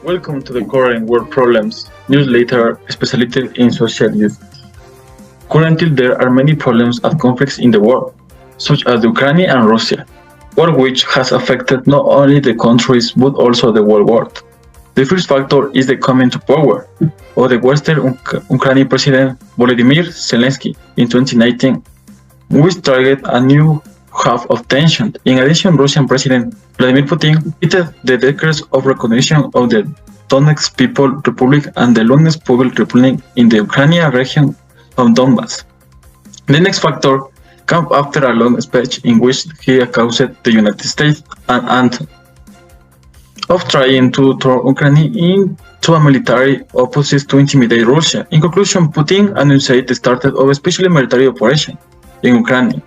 Welcome to the Current World Problems newsletter specialized in social justice. Currently, there are many problems and conflicts in the world, such as Ukraine and Russia, war which has affected not only the countries but also the whole world. The first factor is the coming to power of the Western Ukrainian President Volodymyr Zelensky in 2019, which targeted a new half of tension. In addition, Russian President Vladimir Putin tweeted the decrees of recognition of the Donetsk People's Republic and the Luhansk People's Republic in the Ukrainian region of Donbass. The next factor came after a long speech in which he accused the United States and of trying to turn Ukraine into a military opposition to intimidate Russia. In conclusion, Putin announced the start of a special military operation in Ukraine,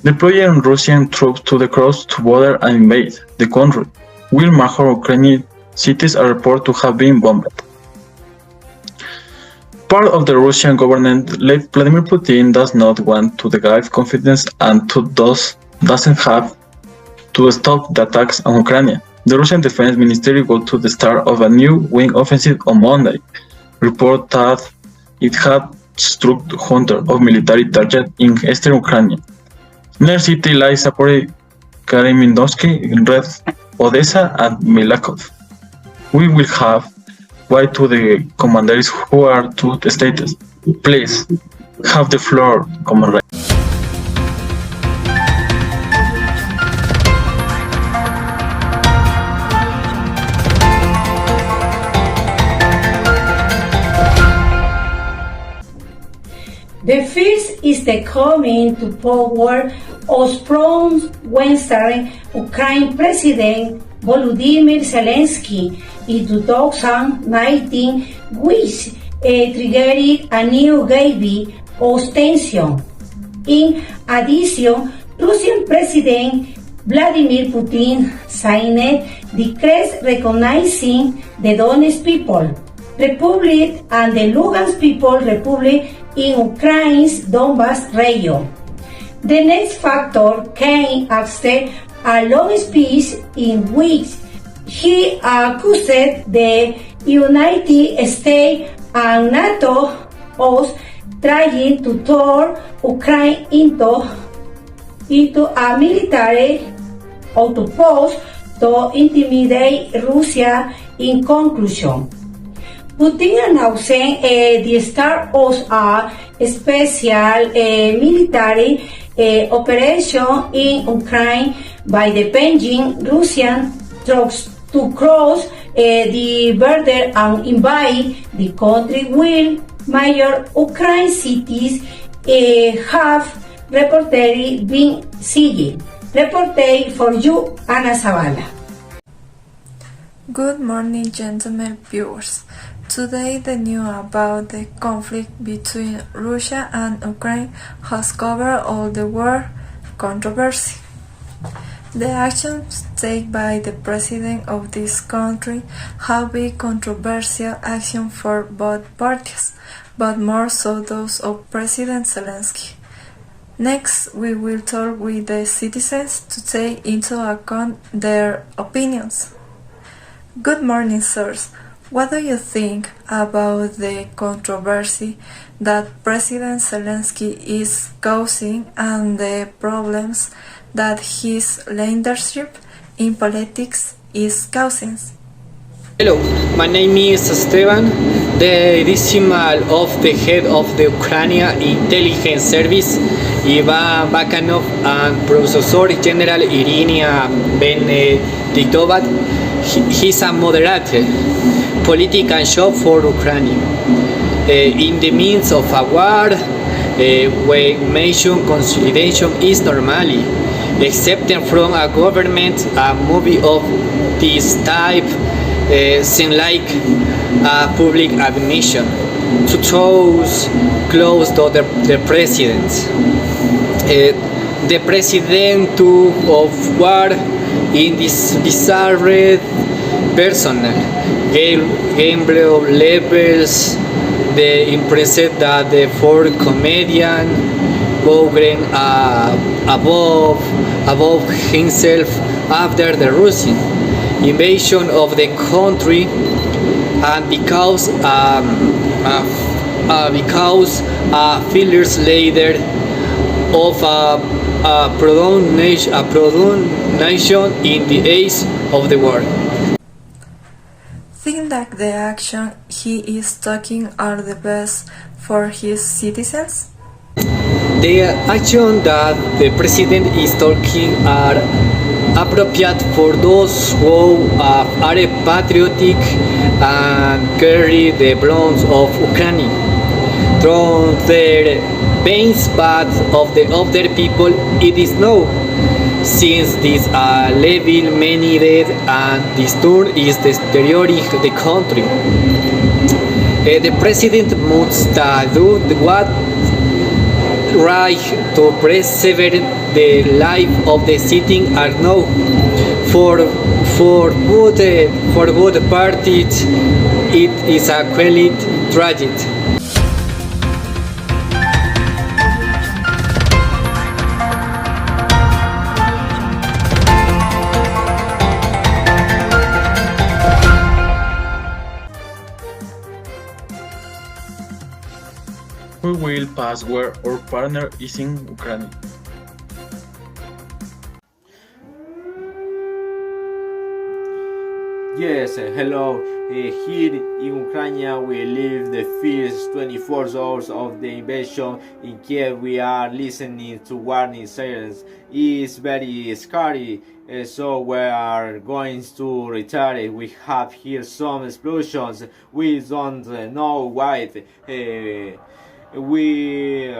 deploying Russian troops to cross the border and invade the country, while major Ukrainian cities are reported to have been bombed. Part of the Russian government, led Vladimir Putin, does not want to give confidence and doesn't have to stop the attacks on Ukraine. The Russian Defense Ministry got to the start of a new wing offensive on Monday, reported that it had struck hundreds of military targets in eastern Ukraine. Near cities like Zaporizhzhia, Kremenchuk, Red, Odessa, and Milakov. We will have wait to the commanders who are to the states. Please, have the floor, Commander. The first is the coming to power of Western Ukraine President Volodymyr Zelensky in 2019, which triggered a new wave of tension. In addition, Russian President Vladimir Putin signed decrees recognizing the Donetsk People's Republic and the Luhansk People's Republic in Ukraine's Donbass region. The next factor came after a long speech in which he accused the United States and NATO of trying to turn Ukraine into a military outpost to intimidate Russia. In conclusion, Putin announced the start of a special military operation in Ukraine by the Beijing Russian troops to cross the border and invade the country, while major Ukrainian cities have reportedly been sieged. Reported for you, Ana Zavala. Good morning, gentlemen viewers. Today, the news about the conflict between Russia and Ukraine has covered all the world controversy. The actions taken by the president of this country have been controversial actions for both parties, but more so those of President Zelensky. Next, we will talk with the citizens to take into account their opinions. Good morning, sirs. What do you think about the controversy that President Zelensky is causing and the problems that his leadership in politics is causing? Hello, my name is Esteban, the decimal of the head of the Ukrainian Intelligence Service, Ivan Bakanov, and Professor General Irina Benedictova. He's a moderate political show for Ukraine. In the midst of a war, when nation consolidation is normally accepted from a government, a movie of this type seems like a public admission to those close to the president. The president of war in this bizarre personal gamble levels the impressed that the four comedian Bogren above himself after the Russian invasion of the country, and because years later of a proud nation in the age of the war. Think that the action he is taking are the best for his citizens? The action that the president is taking are appropriate for those who are patriotic and carry the brunt of Ukraine through their pains, but of the other people it is no, since this level many dead and this turn is deteriorating the country. The president must do what right to preserve the life of the sitting are now for both parties it is a quite tragic. Who will pass where our partner is in Ukraine? Yes, hello. Here in Ukraine, we live the first 24 hours of the invasion. In Kiev, we are listening to warning sirens. It's very scary, so we are going to retire. We have here some explosions. We don't know why. We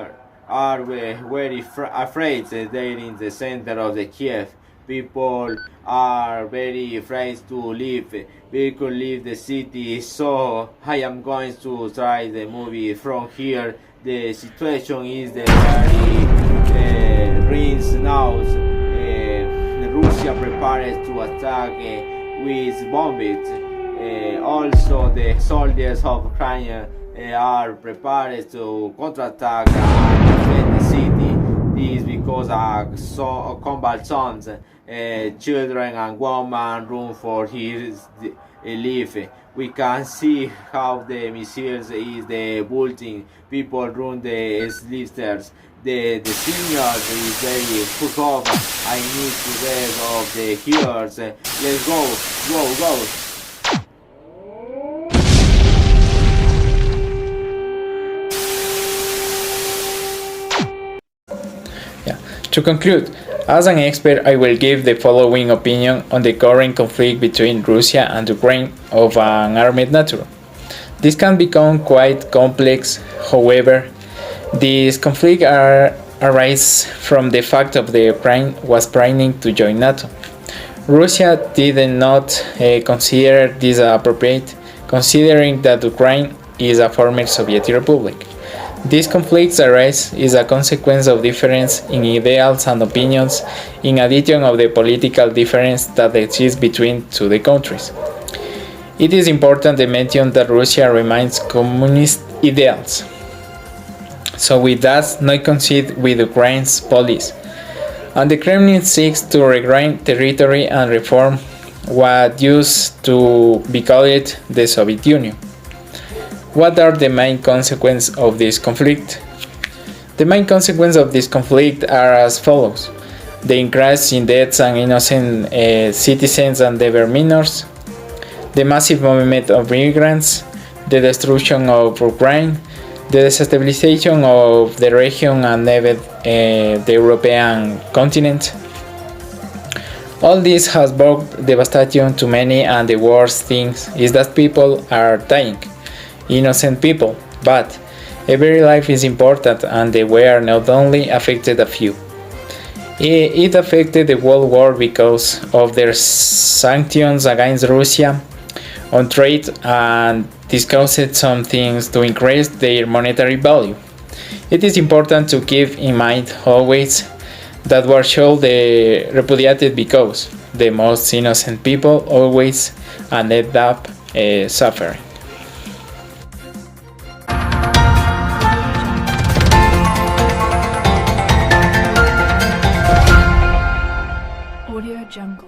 are very afraid they're in the center of the Kiev. People are very afraid to leave. We could leave the city, so I am going to try the movie from here. The situation is the very rings now. Russia prepared to attack with bombs. Also, the soldiers of Ukraine are prepared to counterattack and defend the city. This because combat zones, children and women run for his life. We can see how the missiles is the bulletin. People run the slisters. The seniors is very put off. I need to get of the heroes. Let's go. To conclude, as an expert, I will give the following opinion on the current conflict between Russia and Ukraine of an armed nature. This can become quite complex, however, this conflict arises from the fact that the Ukraine was planning to join NATO. Russia did not consider this appropriate, considering that Ukraine is a former Soviet republic. These conflicts arise is a consequence of difference in ideals and opinions, in addition of the political difference that exists between the countries. It is important to mention that Russia remains communist ideals, so it does not concede with Ukraine's policy, and the Kremlin seeks to regain territory and reform what used to be called the Soviet Union. What are the main consequences of this conflict? The main consequences of this conflict are as follows: the increase in deaths and innocent citizens and their minors, the massive movement of immigrants, the destruction of Ukraine, the destabilization of the region and even the European continent. All this has brought devastation to many, and the worst thing is that people are dying. Innocent people, but every life is important, and they were not only affected a few. It affected the whole world because of their sanctions against Russia on trade, and this caused some things to increase their monetary value. It is important to keep in mind always that war should be repudiated because the most innocent people always end up suffering. Audio Jungle.